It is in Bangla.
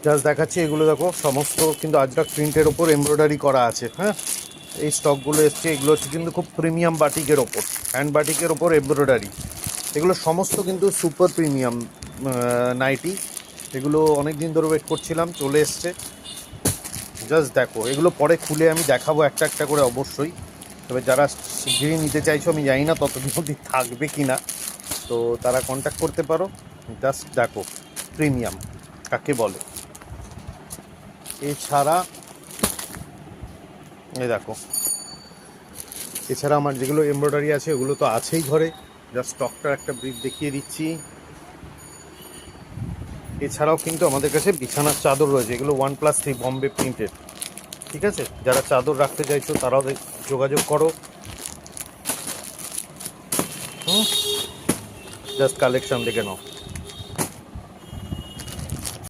জাস্ট দেখাচ্ছি, এগুলো দেখো সমস্ত কিন্তু আজরাক প্রিন্টের ওপর এমব্রয়ডারি করা আছে। হ্যাঁ, এই স্টকগুলো এসছে, এগুলো হচ্ছে কিন্তু খুব প্রিমিয়াম বাটিকের ওপর, হ্যান্ড বাটিকের ওপর এমব্রয়ডারি। এগুলো সমস্ত কিন্তু সুপার প্রিমিয়াম নাইটি। এগুলো অনেক দিন ধরে ওয়েট করছিলাম, চলে এসছে। জাস্ট দেখো, এগুলো পরে খুলে আমি দেখাবো একটা একটা করে অবশ্যই। তবে যারা শিগগিরই নিতে চাইছো, আমি জানি না ততদিন অবধি থাকবে কি না, তো তারা কন্ট্যাক্ট করতে পারো। জাস্ট দেখো প্রিমিয়াম কাকে বলে। এছাড়া এই দেখো, এছাড়া আমার যেগুলো এমব্রয়ডারি আছে ওগুলো তো আছেই ঘরে। জাস্ট স্টকটার একটা ব্রিফ দেখিয়ে দিচ্ছি। এছাড়াও কিন্তু আমাদের কাছে বিছানার চাদর রয়েছে, এগুলো 1+3 বম্বে প্রিন্টেড। ঠিক আছে, যারা চাদর রাখতে চাইছো তারাও যোগাযোগ করো। জাস্ট কালেকশন দেখে নাও।